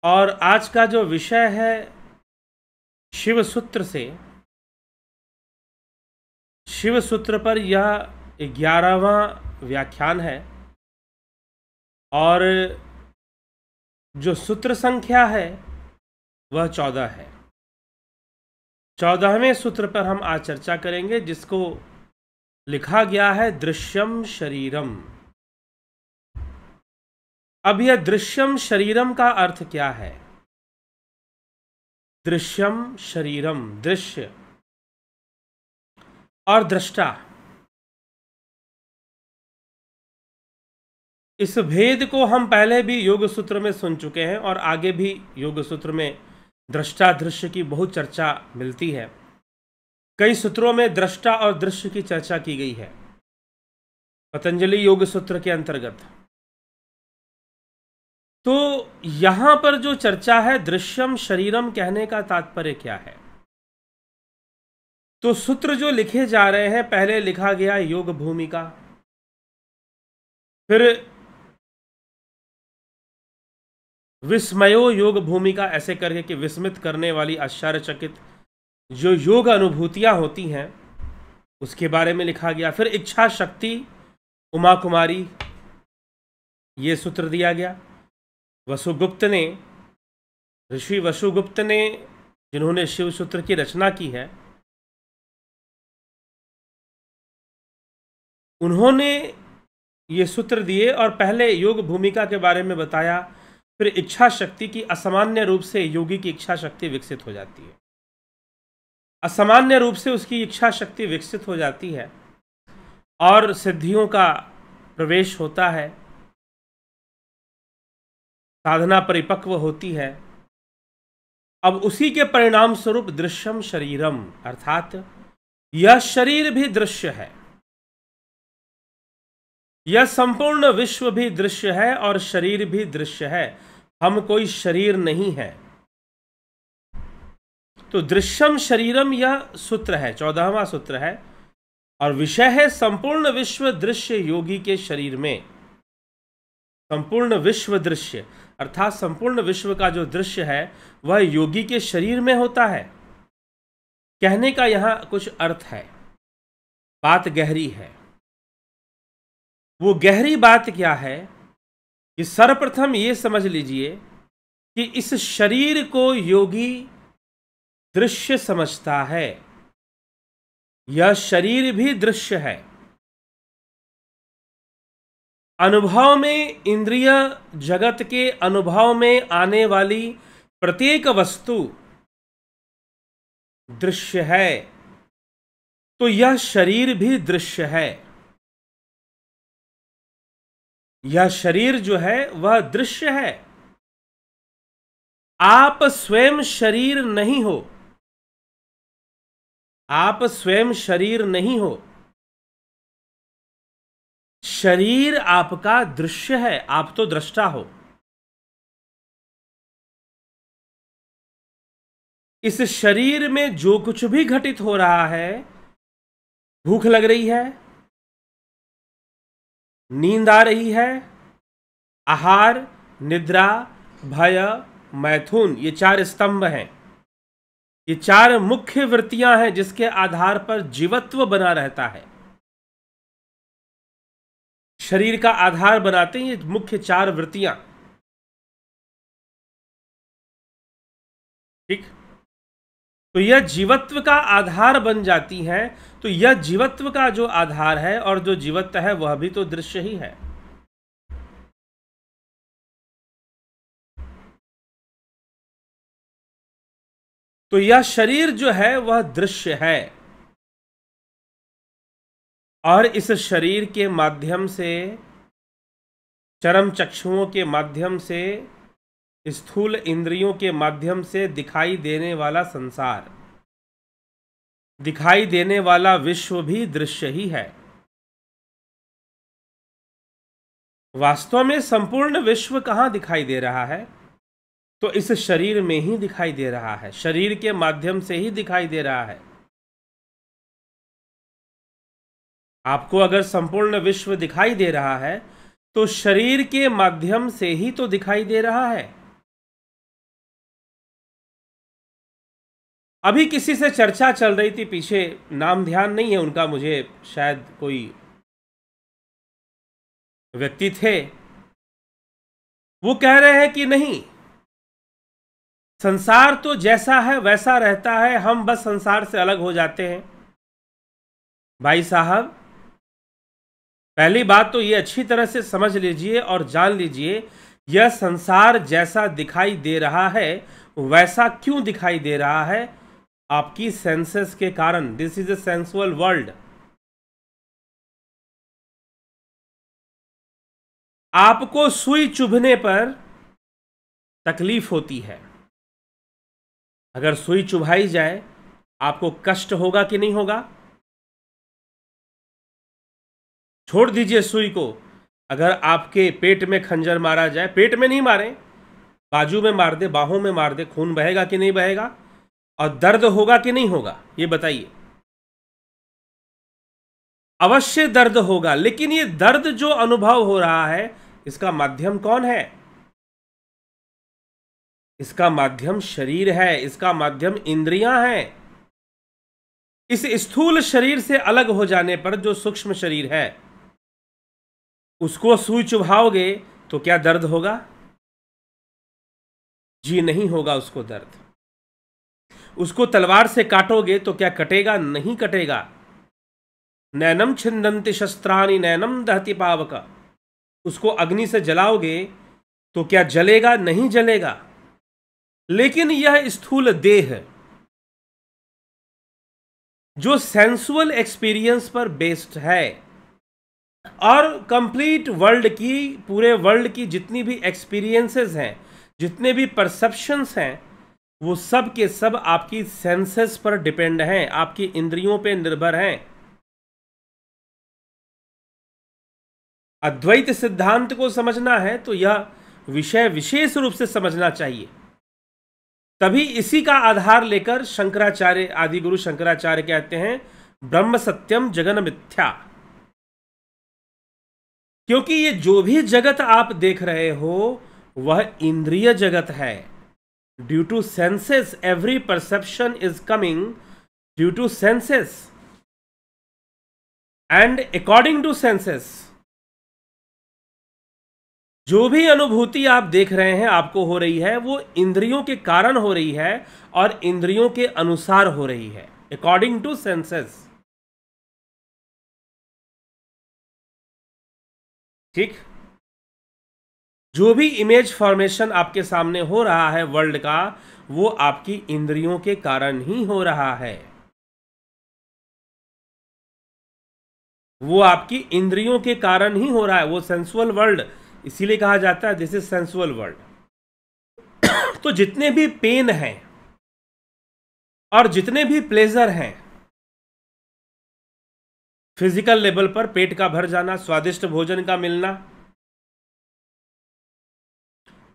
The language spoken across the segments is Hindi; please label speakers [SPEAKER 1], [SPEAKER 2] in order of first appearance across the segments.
[SPEAKER 1] और आज का जो विषय है शिव सूत्र से, शिव सूत्र पर यह 11वां व्याख्यान है और जो सूत्र संख्या है वह 14 है। 14वें सूत्र पर हम आज चर्चा करेंगे, जिसको लिखा गया है दृश्यम शरीरम। अब यह दृश्यम शरीरम का अर्थ क्या है? दृश्यम शरीरम, दृश्य और दृष्टा, इस भेद को हम पहले भी योग सूत्र में सुन चुके हैं और आगे भी योग सूत्र में दृष्टा दृश्य की बहुत चर्चा मिलती है। कई सूत्रों में दृष्टा और दृश्य की चर्चा की गई है पतंजलि योग सूत्र के अंतर्गत। तो यहां पर जो चर्चा है दृश्यम शरीरम, कहने का तात्पर्य क्या है? तो सूत्र जो लिखे जा रहे हैं, पहले लिखा गया योग भूमिका, फिर विस्मयो योग भूमिका, ऐसे करके कि विस्मित करने वाली, आश्चर्यचकित जो योग अनुभूतियां होती हैं उसके बारे में लिखा गया। फिर इच्छा शक्ति, उमा कुमारी, ये सूत्र दिया गया। वसुगुप्त ने, ऋषि वसुगुप्त ने, जिन्होंने शिव सूत्र की रचना की है, उन्होंने ये सूत्र दिए और पहले योग भूमिका के बारे में बताया। फिर इच्छा शक्ति की, असामान्य रूप से योगी की इच्छा शक्ति विकसित हो जाती है, असामान्य रूप से उसकी इच्छा शक्ति विकसित हो जाती है और सिद्धियों का प्रवेश होता है, साधना परिपक्व होती है। अब उसी के परिणाम स्वरूप दृश्यम शरीरम, अर्थात यह शरीर भी दृश्य है, यह संपूर्ण विश्व भी दृश्य है और शरीर भी दृश्य है। हम कोई शरीर नहीं है। तो दृश्यम शरीरम यह सूत्र है, 14वां सूत्र है और विषय है संपूर्ण विश्व दृश्य योगी के शरीर में। संपूर्ण विश्व दृश्य अर्थात संपूर्ण विश्व का जो दृश्य है वह योगी के शरीर में होता है। कहने का यहां कुछ अर्थ है, बात गहरी है। वो गहरी बात क्या है कि सर्वप्रथम ये समझ लीजिए कि इस शरीर को योगी दृश्य समझता है, यह शरीर भी दृश्य है। अनुभव में, इंद्रिय जगत के अनुभव में आने वाली प्रत्येक वस्तु दृश्य है, तो यह शरीर भी दृश्य है। यह शरीर जो है वह दृश्य है। आप स्वयं शरीर नहीं हो, आप स्वयं शरीर नहीं हो, शरीर आपका दृश्य है, आप तो दृष्टा हो। इस शरीर में जो कुछ भी घटित हो रहा है, भूख लग रही है, नींद आ रही है, आहार, निद्रा, भय, मैथुन, ये 4 स्तंभ हैं। ये 4 मुख्य वृत्तियां हैं जिसके आधार पर जीवत्व बना रहता है। शरीर का आधार बनाते हैं ये मुख्य 4 वृत्तियां। ठीक, तो यह जीवत्व का आधार बन जाती हैं। तो यह जीवत्व का जो आधार है और जो जीवत्व है वह भी तो दृश्य ही है। तो यह शरीर जो है वह दृश्य है और इस शरीर के माध्यम से, चरम चक्षुओं के माध्यम से, स्थूल इंद्रियों के माध्यम से दिखाई देने वाला संसार, दिखाई देने वाला विश्व भी दृश्य ही है। वास्तव में संपूर्ण विश्व कहां दिखाई दे रहा है? तो इस शरीर में ही दिखाई दे रहा है, शरीर के माध्यम से ही दिखाई दे रहा है। आपको अगर संपूर्ण विश्व दिखाई दे रहा है तो शरीर के माध्यम से ही तो दिखाई दे रहा है। अभी किसी से चर्चा चल रही थी, पीछे नाम ध्यान नहीं है उनका मुझे, शायद कोई व्यक्ति थे, वो कह रहे हैं कि नहीं, संसार तो जैसा है वैसा रहता है, हम बस संसार से अलग हो जाते हैं। भाई साहब, पहली बात तो ये अच्छी तरह से समझ लीजिए और जान लीजिए, यह संसार जैसा दिखाई दे रहा है वैसा क्यों दिखाई दे रहा है? आपकी सेंसेस के कारण। This is a sensual world. आपको सुई चुभने पर तकलीफ होती है। अगर सुई चुभाई जाए आपको कष्ट होगा कि नहीं होगा? छोड़ दीजिए सुई को, अगर आपके पेट में खंजर मारा जाए, पेट में नहीं मारे, बाजू में मार दे, बाहों में मार दे, खून बहेगा कि नहीं बहेगा? और दर्द होगा कि नहीं होगा? ये बताइए। अवश्य दर्द होगा, लेकिन ये दर्द जो अनुभव हो रहा है इसका माध्यम कौन है? इसका माध्यम शरीर है, इसका माध्यम इंद्रियां हैं। इस स्थूल शरीर से अलग हो जाने पर जो सूक्ष्म शरीर है उसको सुई चुभाओगे तो क्या दर्द होगा? जी नहीं होगा उसको दर्द। उसको तलवार से काटोगे तो क्या कटेगा? नहीं कटेगा। नैनम छिन्दन्ति शस्त्राणि नैनम दहति पावक। उसको अग्नि से जलाओगे तो क्या जलेगा? नहीं जलेगा। लेकिन यह स्थूल देह जो सेंसुअल एक्सपीरियंस पर बेस्ड है और कंप्लीट वर्ल्ड की, पूरे वर्ल्ड की जितनी भी एक्सपीरियंसेस हैं, जितने भी परसेप्शंस हैं, वो सब के सब आपकी सेंसेस पर डिपेंड हैं, आपकी इंद्रियों पे निर्भर हैं। अद्वैत सिद्धांत को समझना है तो यह विषय विशेष रूप से समझना चाहिए। तभी इसी का आधार लेकर शंकराचार्य, आदि गुरु शंकराचार्य कहते हैं ब्रह्म सत्यम जगन मिथ्या। क्योंकि ये जो भी जगत आप देख रहे हो वह इंद्रिय जगत है। Due to senses, every perception is coming due to senses and according to senses. जो भी अनुभूति आप देख रहे हैं आपको हो रही है वो इंद्रियों के कारण हो रही है और इंद्रियों के अनुसार हो रही है, अकॉर्डिंग टू सेंसेस। ठीक? जो भी इमेज फॉर्मेशन आपके सामने हो रहा है वर्ल्ड का, वो आपकी इंद्रियों के कारण ही हो रहा है। वो आपकी इंद्रियों के कारण ही हो रहा है। वो सेंसुअल वर्ल्ड, इसीलिए कहा जाता है दिस इज सेंसुअल वर्ल्ड। तो जितने भी पेन हैं और जितने भी प्लेजर हैं, फिजिकल लेवल पर पेट का भर जाना, स्वादिष्ट भोजन का मिलना,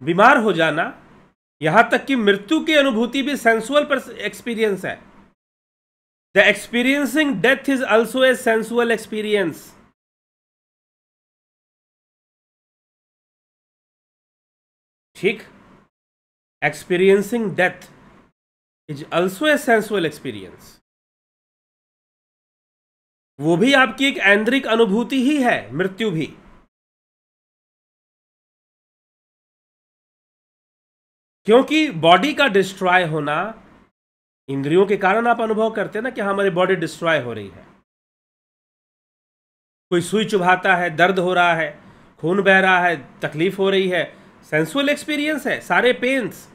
[SPEAKER 1] बीमार हो जाना, यहां तक कि मृत्यु की अनुभूति भी सेंसुअल पर एक्सपीरियंस है। The experiencing death is also a sensual experience. ठीक? Experiencing death is also a sensual experience. वो भी आपकी एक ऐन्द्रिक अनुभूति ही है, मृत्यु भी। क्योंकि बॉडी का डिस्ट्रॉय होना, इंद्रियों के कारण आप अनुभव करते हैं ना कि हमारी बॉडी डिस्ट्रॉय हो रही है। कोई सुई चुभाता है, दर्द हो रहा है, खून बह रहा है, तकलीफ हो रही है, सेंसुअल एक्सपीरियंस है। सारे पेन्स,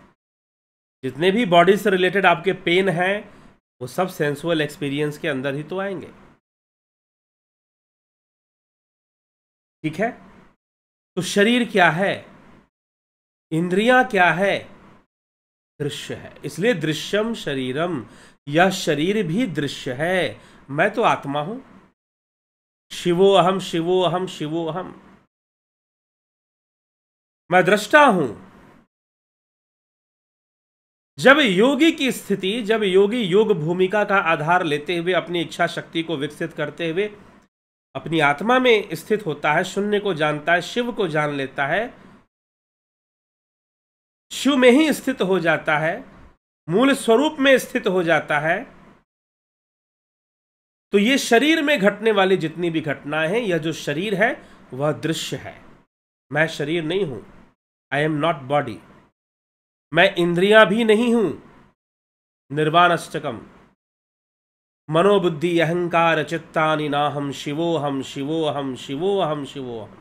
[SPEAKER 1] जितने भी बॉडी से रिलेटेड आपके पेन हैं, वो सब सेंसुअल एक्सपीरियंस के अंदर ही तो आएंगे। ठीक है? तो शरीर क्या है, इंद्रियां क्या है? दृश्य है। इसलिए दृश्यम शरीरम, यह शरीर भी दृश्य है। मैं तो आत्मा हूं। शिवो अहम, शिवो अहम, शिवो अहम। मैं दृष्टा हूं। जब योगी की स्थिति, जब योगी योग भूमिका का आधार लेते हुए अपनी इच्छा शक्ति को विकसित करते हुए अपनी आत्मा में स्थित होता है, शून्य को जानता है, शिव को जान लेता है, शिव में ही स्थित हो जाता है, मूल स्वरूप में स्थित हो जाता है, तो ये शरीर में घटने वाली जितनी भी घटनाएं हैं, यह जो शरीर है वह दृश्य है। मैं शरीर नहीं हूं, आई एम नॉट बॉडी। मैं इंद्रियां भी नहीं हूं, निर्वाण अष्टकम। मनोबुद्धि अहंकार चित्तानि नाहम शिवोहम शिवोहम शिवोहम शिवोहम।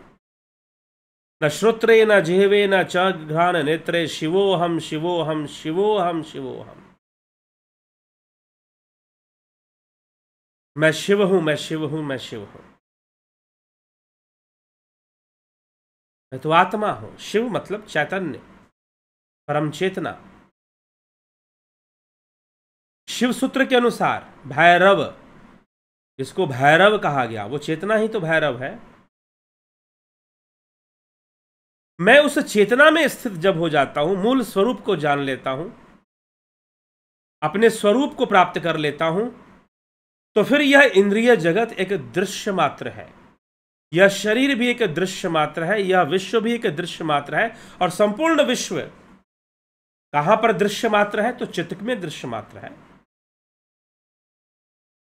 [SPEAKER 1] न श्रोत्रे न जिह्वे न च घ्राण नेत्रे शिवोहम शिवोहम शिवोहम शिवोहम। मैं शिव हूं, मैं शिव हूं, मैं शिव हूं। मैं तो आत्मा हूं। शिव मतलब चैतन्य, परम चेतना। शिव सूत्र के अनुसार भैरव, जिसको भैरव कहा गया, वो चेतना ही तो भैरव है। मैं उस चेतना में स्थित जब हो जाता हूं, मूल स्वरूप को जान लेता हूं, अपने स्वरूप को प्राप्त कर लेता हूं, तो फिर यह इंद्रिय जगत एक दृश्य मात्र है, यह शरीर भी एक दृश्य मात्र है, यह विश्व भी एक दृश्य मात्र है। और संपूर्ण विश्व कहां पर दृश्य मात्र है? तो चित्त में दृश्य मात्र है।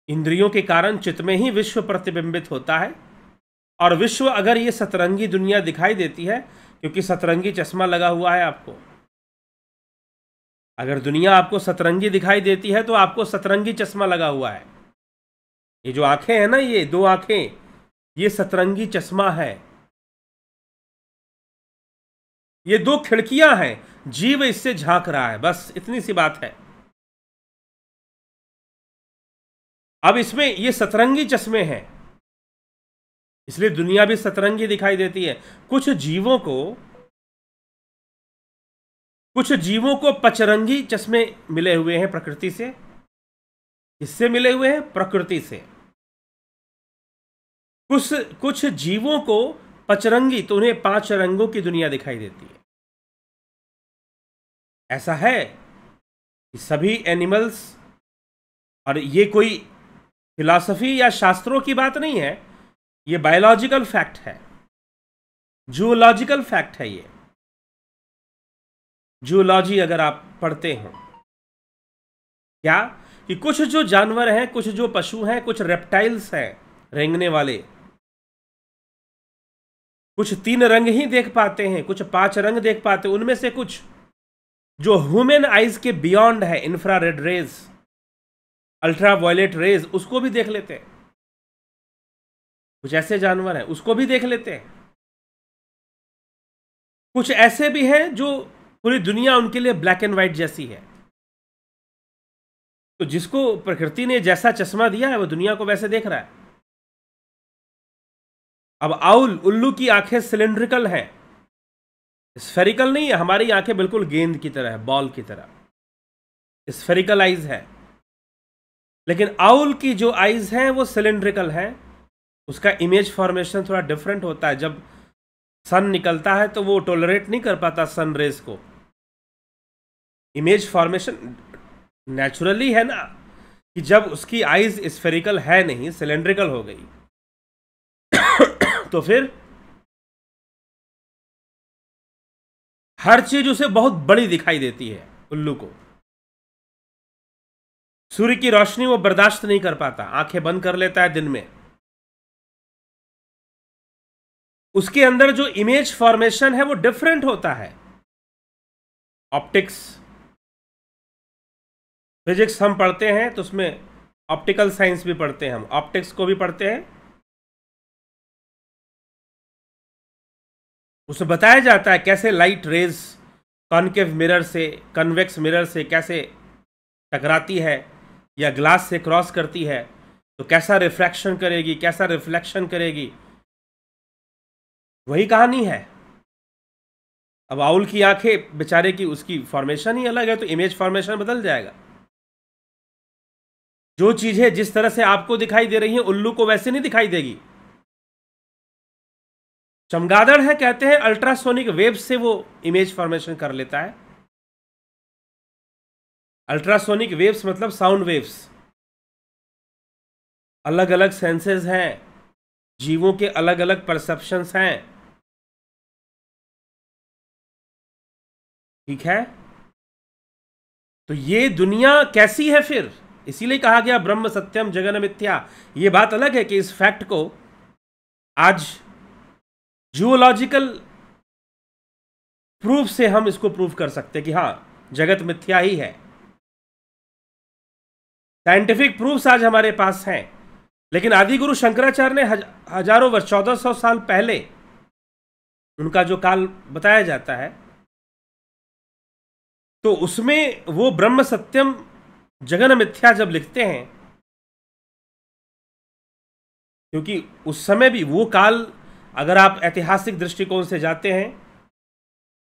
[SPEAKER 1] इंद्रियों के कारण चित्त में ही विश्व प्रतिबिंबित होता है। और विश्व, अगर ये सतरंगी दुनिया दिखाई देती है, क्योंकि सतरंगी चश्मा लगा हुआ है आपको, अगर दुनिया आपको सतरंगी दिखाई देती है तो आपको सतरंगी चश्मा लगा हुआ है। ये जो आंखें हैं ना, ये दो आंखें, ये सतरंगी चश्मा है। ये दो खिड़कियां हैं, जीव इससे झांक रहा है, बस इतनी सी बात है। अब इसमें ये सतरंगी चश्मे हैं, इसलिए दुनिया भी सतरंगी दिखाई देती है। कुछ जीवों को पचरंगी चश्मे मिले हुए हैं प्रकृति से। किससे मिले हुए हैं? प्रकृति से। कुछ जीवों को पचरंगी, तो उन्हें 5 रंगों की दुनिया दिखाई देती है। ऐसा है कि सभी एनिमल्स, और ये कोई फिलॉसफी या शास्त्रों की बात नहीं है, ये बायोलॉजिकल फैक्ट है, जूलॉजिकल फैक्ट है। ये जूलॉजी अगर आप पढ़ते हो, क्या कि कुछ जो जानवर हैं, कुछ जो पशु हैं, कुछ रेप्टाइल्स हैं रेंगने वाले, कुछ 3 रंग ही देख पाते हैं, कुछ 5 रंग देख पाते हैं। उनमें से कुछ जो ह्यूमन आइज के बियॉन्ड है, infrared rays, ultraviolet rays, उसको भी देख लेते हैं। कुछ ऐसे जानवर हैं उसको भी देख लेते हैं। कुछ ऐसे भी हैं जो पूरी दुनिया उनके लिए ब्लैक एंड व्हाइट जैसी है। तो जिसको प्रकृति ने जैसा चश्मा दिया है वो दुनिया को वैसे देख रहा है। अब आउल, उल्लू की आंखें सिलिंड्रिकल हैं, स्फेरिकल नहीं है। हमारी आंखें बिल्कुल गेंद की तरह है, बॉल की तरह, स्फेरिकल आइज है। लेकिन आउल की जो आइज हैं वो सिलिंड्रिकल है। उसका इमेज फॉर्मेशन थोड़ा डिफरेंट होता है। जब सन निकलता है तो वो टॉलरेट नहीं कर पाता सन रेज को। इमेज फॉर्मेशन नेचुरली है ना, कि जब उसकी आइज स्फेरिकल है नहीं, सिलेंड्रिकल हो गई तो फिर हर चीज उसे बहुत बड़ी दिखाई देती है। उल्लू को सूर्य की रोशनी वो बर्दाश्त नहीं कर पाता, आंखें बंद कर लेता है दिन में। उसके अंदर जो इमेज फॉर्मेशन है वो डिफरेंट होता है। ऑप्टिक्स, फिजिक्स हम पढ़ते हैं तो उसमें ऑप्टिकल साइंस भी पढ़ते हैं, हम ऑप्टिक्स को भी पढ़ते हैं। उसमें बताया जाता है कैसे लाइट रेज कॉनकेव मिरर से, कन्वेक्स मिरर से कैसे टकराती है या ग्लास से क्रॉस करती है, तो कैसा रिफ्रैक्शन करेगी, कैसा रिफ्लेक्शन करेगी। वही कहानी है। अब आउल की आंखें बेचारे की, उसकी फॉर्मेशन ही अलग है, तो इमेज फॉर्मेशन बदल जाएगा। जो चीजें जिस तरह से आपको दिखाई दे रही हैं, उल्लू को वैसे नहीं दिखाई देगी। चमगादड़ है, कहते हैं अल्ट्रासोनिक वेव से वो इमेज फॉर्मेशन कर लेता है। अल्ट्रासोनिक वेव्स मतलब साउंड वेव्स। अलग अलग सेंसेस हैं, जीवों के अलग अलग परसेप्शंस हैं, ठीक है। तो ये दुनिया कैसी है फिर? इसीलिए कहा गया ब्रह्म सत्यम जगन मिथ्या। ये बात अलग है कि इस फैक्ट को आज जियोलॉजिकल प्रूफ से हम इसको प्रूफ कर सकते हैं कि हां, जगत मिथ्या ही है। साइंटिफिक प्रूफ्स आज हमारे पास हैं, लेकिन आदि गुरु शंकराचार्य ने हजारों वर्ष 1400 साल पहले उनका जो काल बताया जाता है, तो उसमें वो ब्रह्म सत्यम जगन मिथ्या जब लिखते हैं, क्योंकि उस समय भी वो काल, अगर आप ऐतिहासिक दृष्टिकोण से जाते हैं,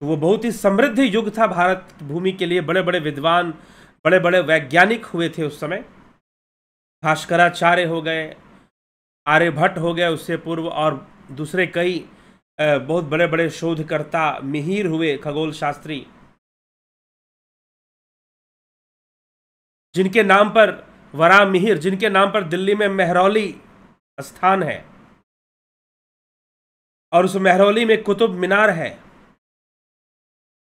[SPEAKER 1] तो वो बहुत ही समृद्ध युग था भारत भूमि के लिए। बड़े बड़े विद्वान, बड़े बड़े वैज्ञानिक हुए थे उस समय। भास्कराचार्य हो गए, आर्यभट्ट हो गए उससे पूर्व, और दूसरे कई बहुत बड़े बड़े शोधकर्ता, मिहिर हुए खगोल शास्त्री, जिनके नाम पर वरा मिहिर, जिनके नाम पर दिल्ली में मेहरौली स्थान है, और उस मेहरौली में कुतुब मीनार है।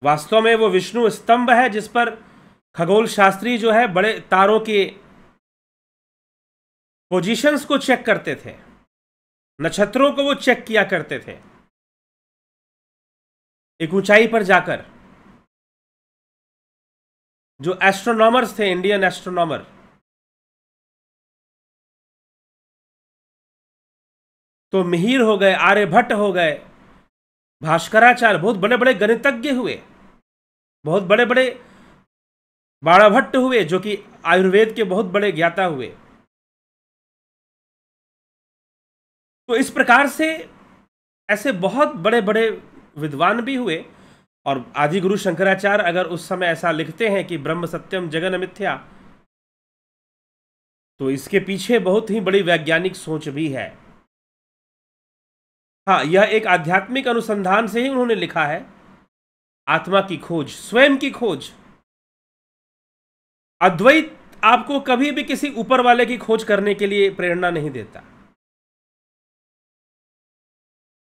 [SPEAKER 1] वास्तव में वो विष्णु स्तंभ है जिस पर खगोल शास्त्री जो है बड़े तारों के पोजीशंस को चेक करते थे, नक्षत्रों को वो चेक किया करते थे एक ऊंचाई पर जाकर। जो एस्ट्रोनॉमर्स थे, इंडियन एस्ट्रोनॉमर, तो मिहिर हो गए, आर्यभट्ट हो गए, भास्कराचार्य, बहुत बड़े बड़े गणितज्ञ हुए, बहुत बड़े बड़े बाणाभट्ट हुए, जो कि आयुर्वेद के बहुत बड़े ज्ञाता हुए। तो इस प्रकार से ऐसे बहुत बड़े बड़े विद्वान भी हुए। और आदि गुरु शंकराचार्य अगर उस समय ऐसा लिखते हैं कि ब्रह्म सत्यम जगन मिथ्या, तो इसके पीछे बहुत ही बड़ी वैज्ञानिक सोच भी है। हाँ, यह एक आध्यात्मिक अनुसंधान से ही उन्होंने लिखा है, आत्मा की खोज, स्वयं की खोज। अद्वैत आपको कभी भी किसी ऊपर वाले की खोज करने के लिए प्रेरणा नहीं देता।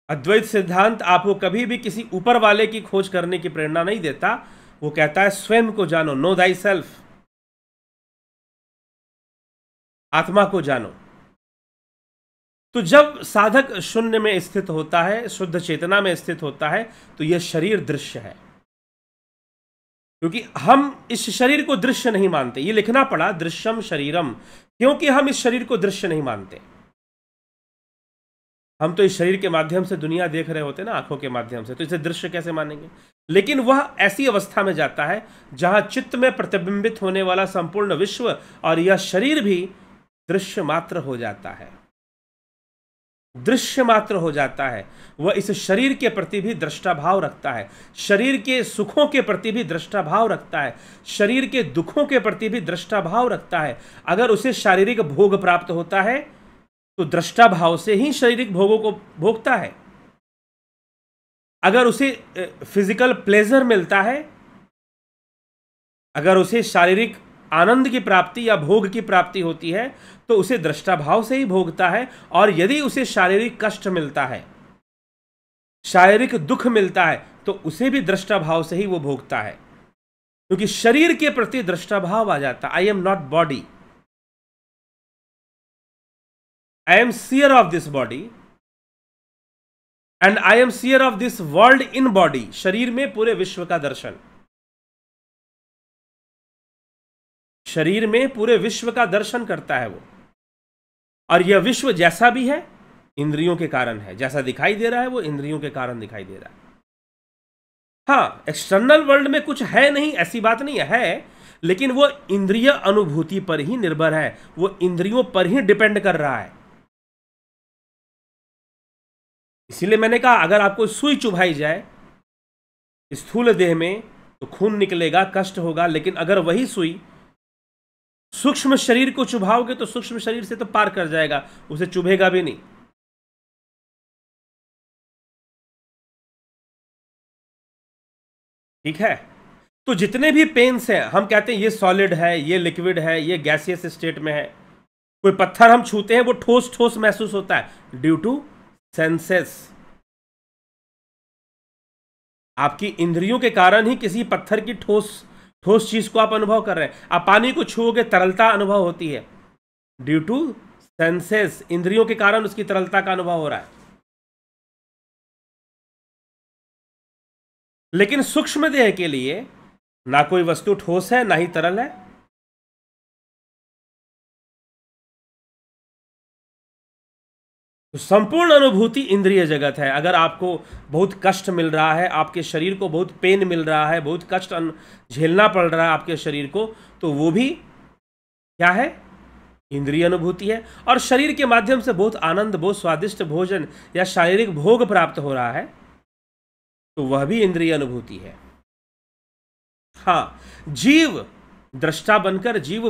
[SPEAKER 1] अद्वैत सिद्धांत आपको कभी भी किसी ऊपर वाले की खोज करने की प्रेरणा नहीं देता। वो कहता है स्वयं को जानो, नो दाई सेल्फ, आत्मा को जानो। तो जब साधक शून्य में स्थित होता है, शुद्ध चेतना में स्थित होता है, तो यह शरीर दृश्य है। क्योंकि हम इस शरीर को दृश्य नहीं मानते, ये लिखना पड़ा दृश्यम शरीरम, क्योंकि हम इस शरीर को दृश्य नहीं मानते। हम तो इस शरीर के माध्यम से दुनिया देख रहे होते ना, आंखों के माध्यम से, तो इसे दृश्य कैसे मानेंगे? लेकिन वह ऐसी अवस्था में जाता है जहां चित्त में प्रतिबिंबित होने वाला संपूर्ण विश्व और यह शरीर भी दृश्य मात्र हो जाता है, दृश्य मात्र हो जाता है। वह इस शरीर के प्रति भी दृष्टा भाव रखता है, शरीर के सुखों के प्रति भी दृष्टा भाव रखता है, शरीर के दुखों के प्रति भी दृष्टा भाव रखता है। अगर उसे शारीरिक भोग प्राप्त होता है तो दृष्टा भाव से ही शारीरिक भोगों को भोगता है। अगर उसे फिजिकल प्लेजर मिलता है, अगर उसे शारीरिक आनंद की प्राप्ति या भोग की प्राप्ति होती है, तो उसे दृष्टा भाव से ही भोगता है। और यदि उसे शारीरिक कष्ट मिलता है, शारीरिक दुख मिलता है, तो उसे भी दृष्टा भाव से ही वो भोगता है। क्योंकि शरीर के प्रति दृष्टा भाव आ जाता, I am not body, I am seer of this body and I am seer of this world in body। शरीर में पूरे विश्व का दर्शन, शरीर में पूरे विश्व का दर्शन करता है वो। और यह विश्व जैसा भी है इंद्रियों के कारण है, जैसा दिखाई दे रहा है वो इंद्रियों के कारण दिखाई दे रहा है। हाँ, एक्सटर्नल वर्ल्ड में कुछ है नहीं, ऐसी बात नहीं है, लेकिन वो इंद्रिय अनुभूति पर ही निर्भर है, वो इंद्रियों पर ही डिपेंड कर रहा है। इसीलिए मैंने कहा, अगर आपको सुई चुभाई जाए स्थूल देह में तो खून निकलेगा, कष्ट होगा, लेकिन अगर वही सुई सूक्ष्म शरीर को चुभाओगे तो सूक्ष्म शरीर से तो पार कर जाएगा, उसे चुभेगा भी नहीं। ठीक है? तो जितने भी पेन्स हैं, हम कहते हैं ये सॉलिड है, ये लिक्विड है, ये गैसियस स्टेट में है। कोई पत्थर हम छूते हैं वो ठोस ठोस महसूस होता है, ड्यू टू सेंसेस। आपकी इंद्रियों के कारण ही किसी पत्थर की ठोस ठोस चीज को आप अनुभव कर रहे हैं। आप पानी को छुओगे, तरलता अनुभव होती है, ड्यू टू सेंसेस, इंद्रियों के कारण उसकी तरलता का अनुभव हो रहा है। लेकिन सूक्ष्म देह के लिए ना कोई वस्तु ठोस है ना ही तरल है। तो संपूर्ण अनुभूति इंद्रिय जगत है। अगर आपको बहुत कष्ट मिल रहा है, आपके शरीर को बहुत पेन मिल रहा है, बहुत कष्ट झेलना पड़ रहा है आपके शरीर को, तो वो भी क्या है? इंद्रिय अनुभूति है। और शरीर के माध्यम से बहुत आनंद, बहुत स्वादिष्ट भोजन या शारीरिक भोग प्राप्त हो रहा है, तो वह भी इंद्रिय अनुभूति है। हाँ, जीव दृष्टा बनकर जीव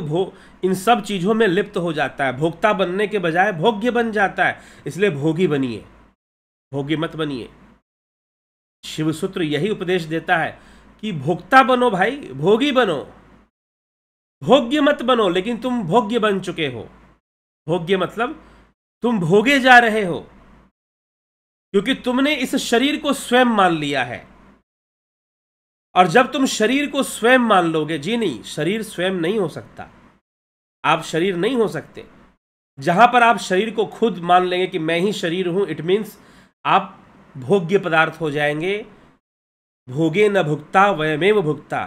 [SPEAKER 1] इन सब चीजों में लिप्त हो जाता है, भोक्ता बनने के बजाय भोग्य बन जाता है। इसलिए भोगी बनिए, भोगी मत बनिए। शिव सूत्र यही उपदेश देता है कि भोक्ता बनो भाई, भोगी बनो, भोग्य मत बनो। लेकिन तुम भोग्य बन चुके हो। भोग्य मतलब तुम भोगे जा रहे हो, क्योंकि तुमने इस शरीर को स्वयं मान लिया है। और जब तुम शरीर को स्वयं मान लोगे, जी नहीं, शरीर स्वयं नहीं हो सकता, आप शरीर नहीं हो सकते। जहां पर आप शरीर को खुद मान लेंगे कि मैं ही शरीर हूं, इट मीन्स आप भोग्य पदार्थ हो जाएंगे। भोगे न भुक्ता वयमेव भुक्ता,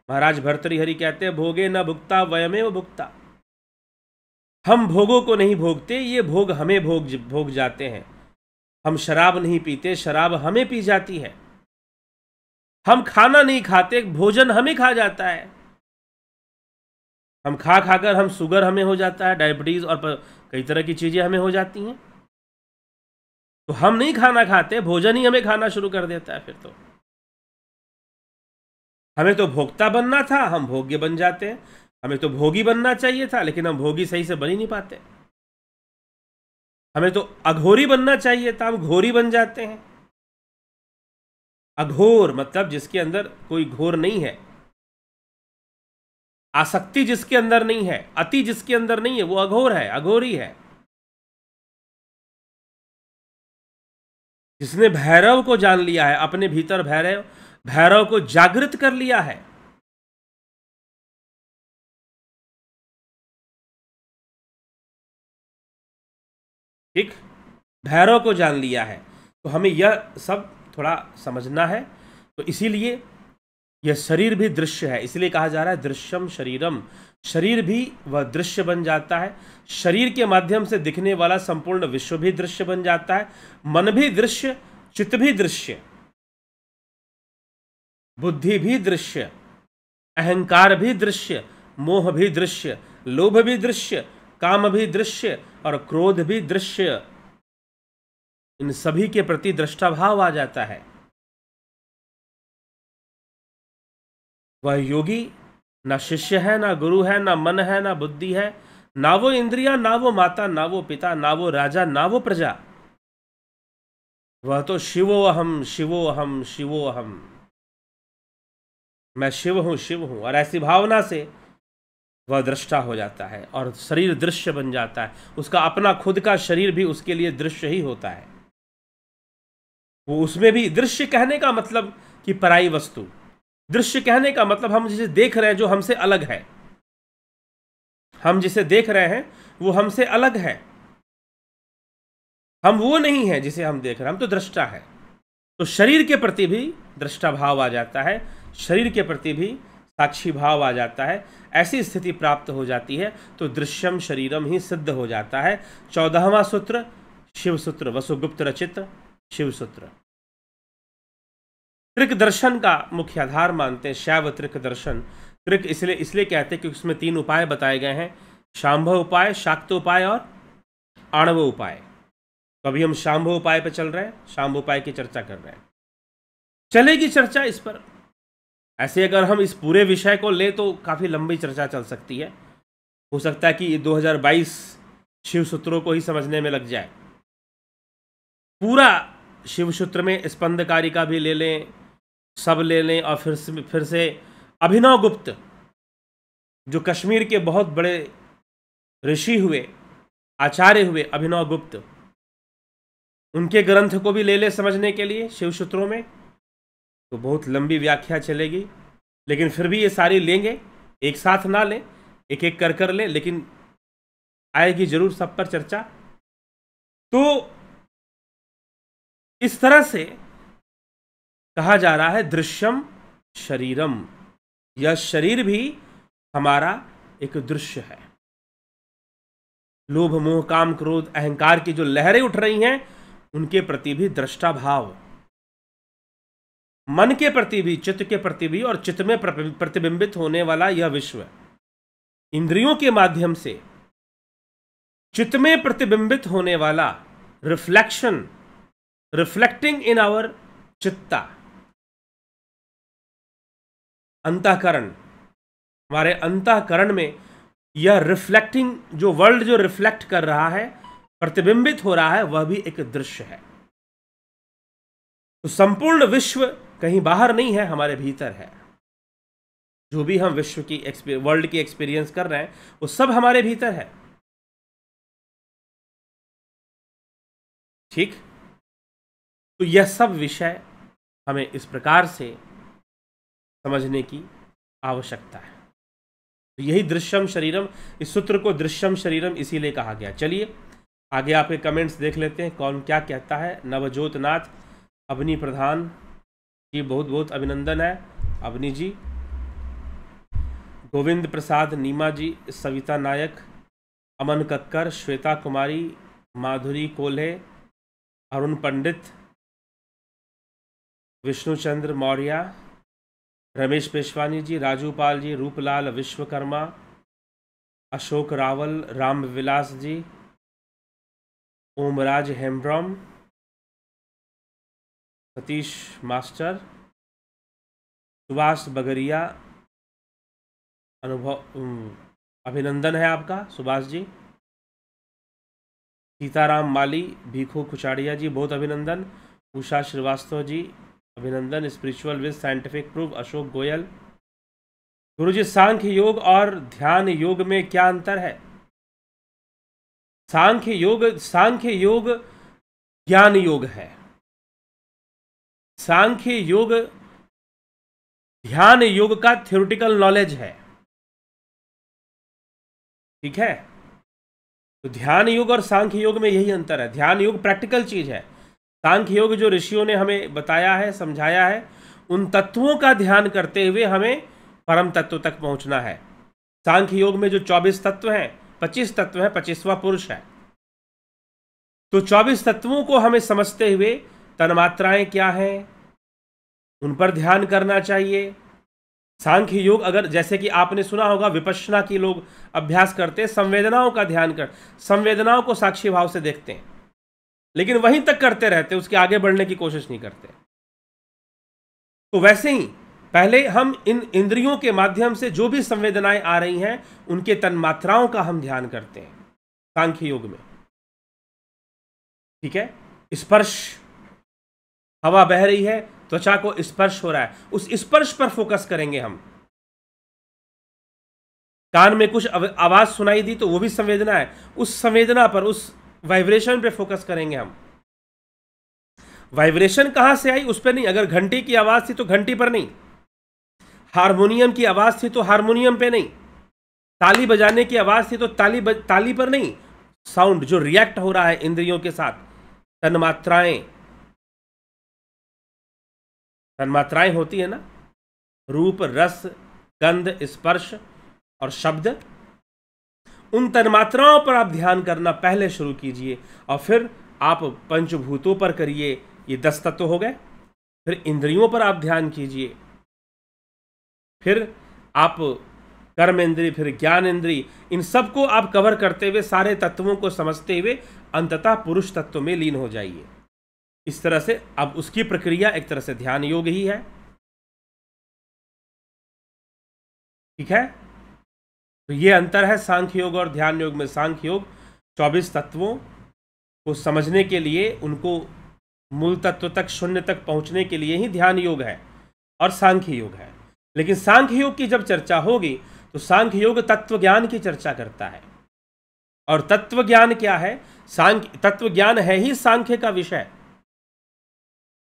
[SPEAKER 1] महाराज भर्तृहरि कहते हैं, भोगे न भुक्ता वयमेव भुक्ता। हम भोगों को नहीं भोगते, ये भोग हमें भोग जाते हैं। हम शराब नहीं पीते, शराब हमें पी जाती है। हम खाना नहीं खाते, भोजन हमें खा जाता है। हम खा खाकर हम शुगर हमें हो जाता है, डायबिटीज और कई तरह की चीजें हमें हो जाती हैं। तो हम नहीं खाना खाते, भोजन ही हमें खाना शुरू कर देता है। फिर तो हमें तो भोक्ता बनना था, हम भोग्य बन जाते हैं। हमें तो भोगी बनना चाहिए था, लेकिन हम भोगी सही से बन ही नहीं पाते। हमें तो अघोरी बनना चाहिए था, हम घोरी बन जाते हैं। अघोर मतलब जिसके अंदर कोई घोर नहीं है, आसक्ति जिसके अंदर नहीं है, अति जिसके अंदर नहीं है, वो अघोर है, अघोरी है। जिसने भैरव को जान लिया है, अपने भीतर भैरव को जागृत कर लिया है, ठीक, भैरव को जान लिया है। तो हमें यह सब थोड़ा समझना है। तो इसीलिए यह शरीर भी दृश्य है, इसलिए कहा जा रहा है दृश्यम शरीरम। शरीर भी वह दृश्य बन जाता है। शरीर के माध्यम से दिखने वाला संपूर्ण विश्व भी दृश्य बन जाता है। मन भी दृश्य, चित्त भी दृश्य, बुद्धि भी दृश्य, अहंकार भी दृश्य, मोह भी दृश्य, लोभ भी दृश्य, काम भी दृश्य और क्रोध भी दृश्य। इन सभी के प्रति दृष्टा भाव आ जाता है। वह योगी ना शिष्य है, ना गुरु है, ना मन है, ना बुद्धि है, ना वो इंद्रिया, ना वो माता, ना वो पिता, ना वो राजा, ना वो प्रजा। वह तो शिवो अहम, शिवो अहम, शिवो अहम, मैं शिव हूं, शिव हूं। और ऐसी भावना से वह दृष्टा हो जाता है और शरीर दृश्य बन जाता है। उसका अपना खुद का शरीर भी उसके लिए दृश्य ही होता है। वो उसमें भी दृश्य कहने का मतलब कि पराई वस्तु, दृश्य कहने का मतलब हम जिसे देख रहे हैं जो हमसे अलग है। हम जिसे देख रहे हैं वो हमसे अलग है, हम वो नहीं है जिसे हम देख रहे हैं, हम तो दृष्टा है। तो शरीर के प्रति भी दृष्टा भाव आ जाता है, शरीर के प्रति भी साक्षी भाव आ जाता है। ऐसी स्थिति प्राप्त हो जाती है तो दृश्यम शरीरम ही सिद्ध हो जाता है। 14वां सूत्र शिव सूत्र, वसुगुप्त रचित शिव सूत्र। त्रिक दर्शन का मुख्य आधार मानते हैं, शैव त्रिक दर्शन। त्रिक इसलिए कहते हैं कि उसमें 3 उपाय बताए गए हैं, शांभव उपाय, शाक्त उपाय और आणव उपाय। तो अभी हम शांभव उपाय पर चल रहे हैं, शांभव उपाय की चर्चा कर रहे हैं। चलेगी चर्चा इस पर। ऐसे अगर हम इस पूरे विषय को ले तो काफ़ी लंबी चर्चा चल सकती है। हो सकता है कि 2022 शिव सूत्रों को ही समझने में लग जाए। पूरा शिव सूत्र में स्पंदकारिका भी ले लें, सब ले लें, और फिर से अभिनव गुप्त जो कश्मीर के बहुत बड़े ऋषि हुए, आचार्य हुए, अभिनव गुप्त, उनके ग्रंथ को भी ले ले समझने के लिए शिव सूत्रों में, तो बहुत लंबी व्याख्या चलेगी। लेकिन फिर भी ये सारी लेंगे, एक साथ ना लें, एक एक कर लें, लेकिन आएगी जरूर सब पर चर्चा। तो इस तरह से कहा जा रहा है दृश्यम शरीरम, यह शरीर भी हमारा एक दृश्य है। लोभ मोह काम क्रोध अहंकार की जो लहरें उठ रही हैं, उनके प्रति भी दृष्टा भाव, मन के प्रति भी, चित्त के प्रति भी, और चित्त में प्रतिबिंबित होने वाला यह विश्व इंद्रियों के माध्यम से चित्त में प्रतिबिंबित होने वाला रिफ्लेक्शन, रिफ्लेक्टिंग इन आवर चित्ता, अंतःकरण, हमारे अंतःकरण में यह रिफ्लेक्टिंग जो वर्ल्ड जो रिफ्लेक्ट कर रहा है, प्रतिबिंबित हो रहा है, वह भी एक दृश्य है। तो संपूर्ण विश्व कहीं बाहर नहीं है, हमारे भीतर है। जो भी हम विश्व की वर्ल्ड की एक्सपीरियंस कर रहे हैं, वो सब हमारे भीतर है। ठीक, तो यह सब विषय हमें इस प्रकार से समझने की आवश्यकता है। तो यही दृश्यम शरीरम, इस सूत्र को दृश्यम शरीरम इसीलिए कहा गया। चलिए आगे आपके कमेंट्स देख लेते हैं, कौन क्या कहता है। नवजोत नाथ, अवनी प्रधान जी, बहुत बहुत अभिनंदन है अवनी जी। गोविंद प्रसाद नीमा जी, सविता नायक, अमन कक्कर, श्वेता कुमारी, माधुरी कोल्हे, अरुण पंडित, विष्णुचंद्र मौर्य, रमेश पेशवानी जी, राजू पाल जी, रूपलाल विश्वकर्मा, अशोक रावल, राम विलास जी, ओमराज हेम्ब्रम, सतीश मास्टर, सुभाष बगरिया, अभिनंदन है आपका सुभाष जी। सीताराम माली, भीखू कुचाड़िया जी, बहुत अभिनंदन। उषा श्रीवास्तव जी, अभिनंदन। Spiritual with scientific proof, Ashok Goyal. गुरुजी, सांख्य योग और ध्यान योग में क्या अंतर है? सांख्य योग ज्ञान योग है, सांख्य योग ध्यान योग का थ्योरेटिकल नॉलेज है। ठीक है, तो ध्यान योग और सांख्य योग में यही अंतर है। ध्यान योग प्रैक्टिकल चीज है, सांख्य योग जो ऋषियों ने हमें बताया है, समझाया है, उन तत्वों का ध्यान करते हुए हमें परम तत्व तक पहुंचना है। सांख्य योग में जो 24 तत्व हैं, 25 तत्व हैं, 25वां पुरुष है। तो 24 तत्वों को हमें समझते हुए तन्मात्राएं क्या हैं, उन पर ध्यान करना चाहिए। सांख्य योग, अगर जैसे कि आपने सुना होगा विपश्यना की लोग अभ्यास करते हैं, संवेदनाओं का ध्यान कर, संवेदनाओं को साक्षी भाव से देखते हैं, लेकिन वहीं तक करते रहते, उसके आगे बढ़ने की कोशिश नहीं करते। तो वैसे ही पहले हम इन इंद्रियों के माध्यम से जो भी संवेदनाएं आ रही हैं, उनके तन्मात्राओं का हम ध्यान करते हैं सांख्य योग में। ठीक है, स्पर्श, हवा बह रही है, त्वचा को स्पर्श हो रहा है, उस स्पर्श पर फोकस करेंगे हम। कान में कुछ आवाज सुनाई दी तो वो भी संवेदना है, उस संवेदना पर, उस वाइब्रेशन पे फोकस करेंगे हम। वाइब्रेशन कहां से आई उस पर नहीं, अगर घंटी की आवाज थी तो घंटी पर नहीं, हारमोनियम की आवाज थी तो हारमोनियम पे नहीं, ताली बजाने की आवाज थी तो ताली पर नहीं, साउंड जो रिएक्ट हो रहा है इंद्रियों के साथ, तन्मात्राएं होती है ना, रूप, रस, गंध, स्पर्श और शब्द, उन तन्मात्राओं पर आप ध्यान करना पहले शुरू कीजिए, और फिर आप पंचभूतों पर करिए, ये 10 तत्व हो गए। फिर इंद्रियों पर आप ध्यान कीजिए, फिर आप कर्म इंद्रिय, फिर ज्ञान इंद्रिय, इन सबको आप कवर करते हुए, सारे तत्वों को समझते हुए अंततः पुरुष तत्व में लीन हो जाइए। इस तरह से अब उसकी प्रक्रिया एक तरह से ध्यान योग ही है। ठीक है, तो ये अंतर है सांख्य योग और ध्यान योग में। सांख्य योग 24 तत्वों को समझने के लिए, उनको मूल तत्व तक, शून्य तक पहुंचने के लिए ही ध्यान योग है और सांख्य योग है। लेकिन सांख्य योग की जब चर्चा होगी तो सांख्य योग तत्व ज्ञान की चर्चा करता है, और तत्व ज्ञान क्या है? तत्व ज्ञान है ही सांख्य का विषय।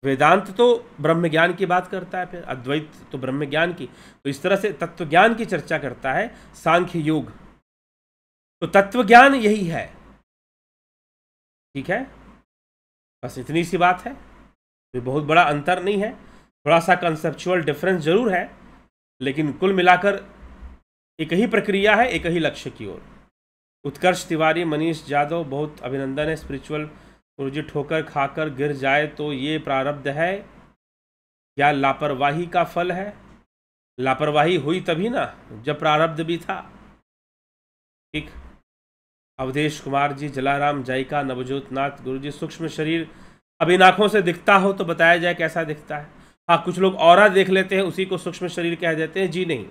[SPEAKER 1] वेदांत तो ब्रह्म ज्ञान की बात करता है, फिर अद्वैत तो ब्रह्म ज्ञान की, तो इस तरह से तत्व ज्ञान की चर्चा करता है सांख्य योग। तो तत्व ज्ञान यही है, ठीक है, बस इतनी सी बात है, कोई बहुत बड़ा अंतर नहीं है, थोड़ा सा कंसेप्चुअल डिफरेंस जरूर है, लेकिन कुल मिलाकर एक ही प्रक्रिया है, एक ही लक्ष्य की ओर। उत्कर्ष तिवारी, मनीष जादव, बहुत अभिनंदन है। स्पिरिचुअल गुरुजी, ठोकर खाकर गिर जाए तो ये प्रारब्ध है या लापरवाही का फल है? लापरवाही हुई तभी ना जब प्रारब्ध भी था, ठीक। अवधेश कुमार जी, जलाराम, जायका, नवजोत नाथ, गुरुजी, सूक्ष्म शरीर अब इन आंखों से दिखता हो तो बताया जाए कैसा दिखता है। हाँ, कुछ लोग ऑरा देख लेते हैं, उसी को सूक्ष्म शरीर कह देते हैं। जी नहीं,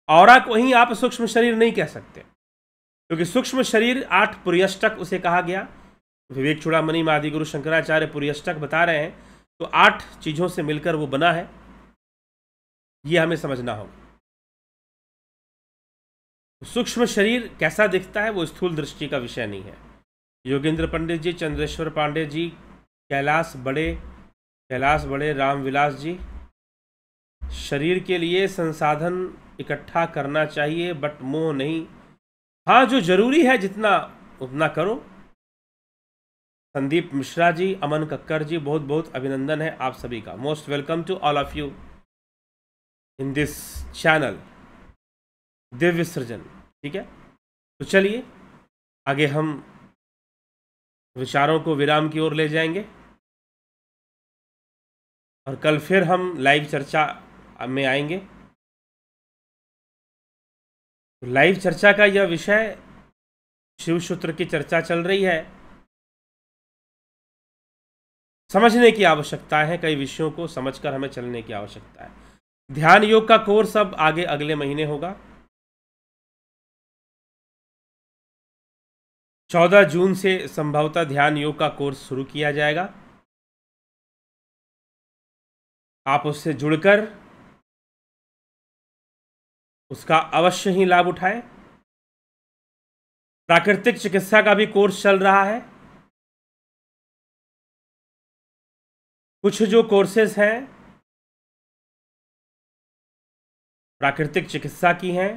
[SPEAKER 1] ऑरा को ही आप सूक्ष्म शरीर नहीं कह सकते, क्योंकि सूक्ष्म शरीर 8 पुर्यष्टक उसे कहा गया। विवेक चूड़ामणि में आदि गुरु शंकराचार्य पुर्यष्टक बता रहे हैं, तो 8 चीजों से मिलकर वो बना है, ये हमें समझना होगा। सूक्ष्म शरीर कैसा दिखता है वो स्थूल दृष्टि का विषय नहीं है। योगेंद्र पंडित जी, चंद्रेश्वर पांडे जी, कैलाश बड़े, रामविलास जी, शरीर के लिए संसाधन इकट्ठा करना चाहिए बट मोह नहीं। हाँ, जो जरूरी है जितना उतना करो। संदीप मिश्रा जी, अमन कक्कर जी, बहुत बहुत अभिनंदन है आप सभी का। Most welcome to all of you in this channel Divya Srijan, ठीक है। तो चलिए आगे हम विचारों को विराम की ओर ले जाएंगे, और कल फिर हम लाइव चर्चा में आएंगे। लाइव चर्चा का यह विषय शिव सूत्र की चर्चा चल रही है, समझने की आवश्यकता है, कई विषयों को समझकर हमें चलने की आवश्यकता है। ध्यान योग का कोर्स अब आगे अगले महीने होगा। 14 जून से संभवतः ध्यान योग का कोर्स शुरू किया जाएगा। आप उससे जुड़कर उसका अवश्य ही लाभ उठाएं। प्राकृतिक चिकित्सा का भी कोर्स चल रहा है। कुछ जो कोर्सेज हैं प्राकृतिक चिकित्सा की हैं,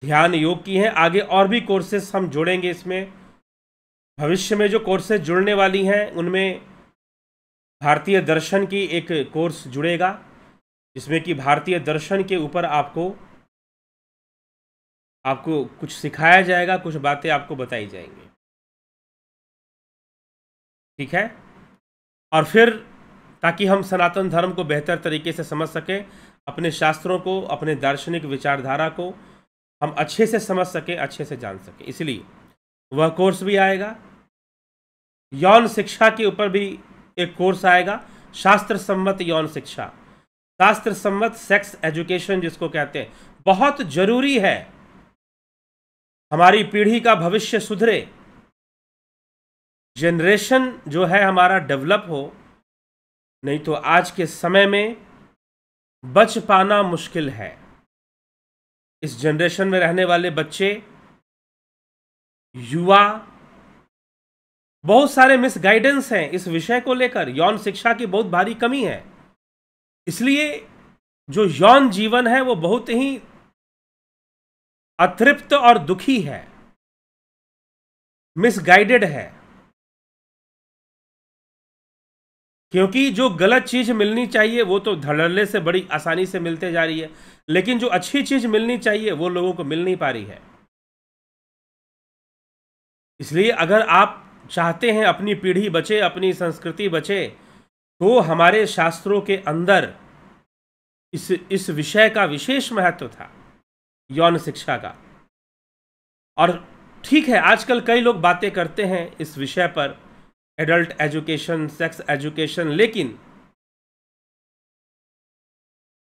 [SPEAKER 1] ध्यान योग की हैं, आगे और भी कोर्सेज हम जोड़ेंगे इसमें। भविष्य में जो कोर्सेज जुड़ने वाली हैं उनमें भारतीय दर्शन की एक कोर्स जुड़ेगा, जिसमें कि भारतीय दर्शन के ऊपर आपको कुछ सिखाया जाएगा, कुछ बातें आपको बताई जाएंगी, ठीक है। और फिर ताकि हम सनातन धर्म को बेहतर तरीके से समझ सकें, अपने शास्त्रों को, अपने दार्शनिक विचारधारा को हम अच्छे से समझ सकें, अच्छे से जान सकें, इसलिए वह कोर्स भी आएगा। यौन शिक्षा के ऊपर भी एक कोर्स आएगा, शास्त्र सम्मत यौन शिक्षा, शास्त्र सम्मत सेक्स एजुकेशन जिसको कहते हैं, बहुत जरूरी है। हमारी पीढ़ी का भविष्य सुधरे, जनरेशन जो है हमारा डेवलप हो, नहीं तो आज के समय में बच पाना मुश्किल है। इस जनरेशन में रहने वाले बच्चे, युवा, बहुत सारे मिसगाइडेंस हैं इस विषय को लेकर। यौन शिक्षा की बहुत भारी कमी है, इसलिए जो यौन जीवन है वो बहुत ही अतृप्त और दुखी है, मिसगाइडेड है। क्योंकि जो गलत चीज मिलनी चाहिए वो तो धड़ल्ले से बड़ी आसानी से मिलते जा रही है, लेकिन जो अच्छी चीज मिलनी चाहिए वो लोगों को मिल नहीं पा रही है। इसलिए अगर आप चाहते हैं अपनी पीढ़ी बचे, अपनी संस्कृति बचे, तो हमारे शास्त्रों के अंदर इस विषय का विशेष महत्व था, यौन शिक्षा का। और ठीक है, आजकल कई लोग बातें करते हैं इस विषय पर, एडल्ट एजुकेशन, सेक्स एजुकेशन, लेकिन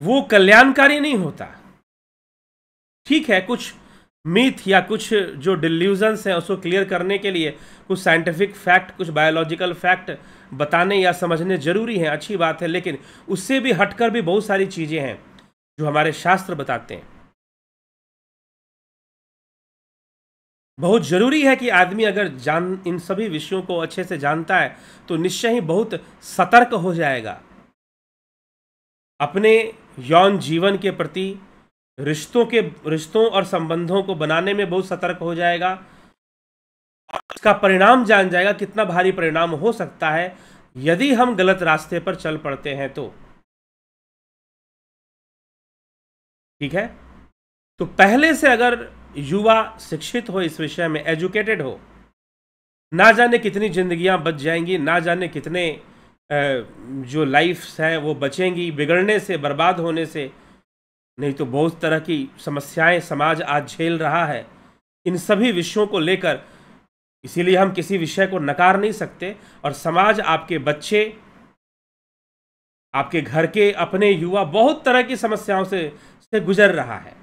[SPEAKER 1] वो कल्याणकारी नहीं होता। ठीक है, कुछ मिथ या कुछ जो डिल्यूजन्स हैं उसको क्लियर करने के लिए कुछ साइंटिफिक फैक्ट, कुछ बायोलॉजिकल फैक्ट बताने या समझने जरूरी हैं, अच्छी बात है, लेकिन उससे भी हटकर भी बहुत सारी चीजें हैं जो हमारे शास्त्र बताते हैं। बहुत ज़रूरी है कि आदमी अगर इन सभी विषयों को अच्छे से जानता है तो निश्चय ही बहुत सतर्क हो जाएगा अपने यौन जीवन के प्रति, रिश्तों और संबंधों को बनाने में बहुत सतर्क हो जाएगा और इसका परिणाम जान जाएगा कितना भारी परिणाम हो सकता है यदि हम गलत रास्ते पर चल पड़ते हैं तो। ठीक है, तो पहले से अगर युवा शिक्षित हो, इस विषय में एजुकेटेड हो, ना जाने कितनी जिंदगियां बच जाएंगी, ना जाने कितने जो लाइफ्स हैं वो बचेंगी बिगड़ने से, बर्बाद होने से। नहीं तो बहुत तरह की समस्याएं समाज आज झेल रहा है इन सभी विषयों को लेकर। इसीलिए हम किसी विषय को नकार नहीं सकते और समाज, आपके बच्चे, आपके घर के अपने युवा बहुत तरह की समस्याओं से गुजर रहा है।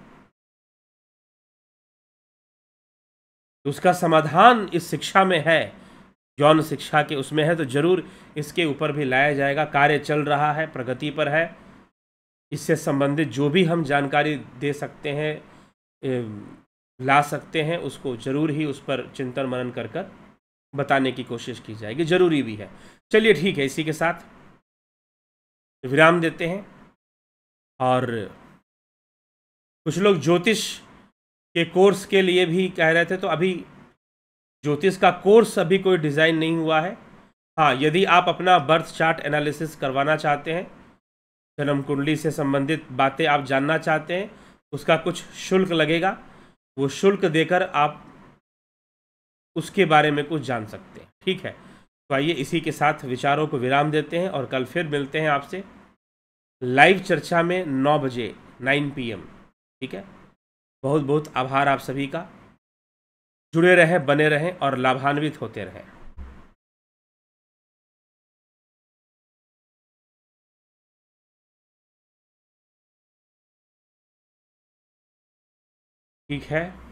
[SPEAKER 1] तो उसका समाधान इस शिक्षा में है, यौन शिक्षा के उसमें है, तो जरूर इसके ऊपर भी लाया जाएगा। कार्य चल रहा है, प्रगति पर है। इससे संबंधित जो भी हम जानकारी दे सकते हैं, ला सकते हैं, उसको जरूर ही उस पर चिंतन मनन कर कर बताने की कोशिश की जाएगी, जरूरी भी है। चलिए ठीक है, इसी के साथ विराम देते हैं। और कुछ लोग ज्योतिष के कोर्स के लिए भी कह रहे थे, तो अभी ज्योतिष का कोर्स अभी कोई डिज़ाइन नहीं हुआ है। हाँ, यदि आप अपना बर्थ चार्ट एनालिसिस करवाना चाहते हैं, जन्म कुंडली से संबंधित बातें आप जानना चाहते हैं, उसका कुछ शुल्क लगेगा। वो शुल्क देकर आप उसके बारे में कुछ जान सकते हैं। ठीक है, तो आइए इसी के साथ विचारों को विराम देते हैं और कल फिर मिलते हैं आपसे लाइव चर्चा में 9 बजे 9 PM। ठीक है, बहुत बहुत आभार आप सभी का। जुड़े रहें, बने रहें और लाभान्वित होते रहें। ठीक है।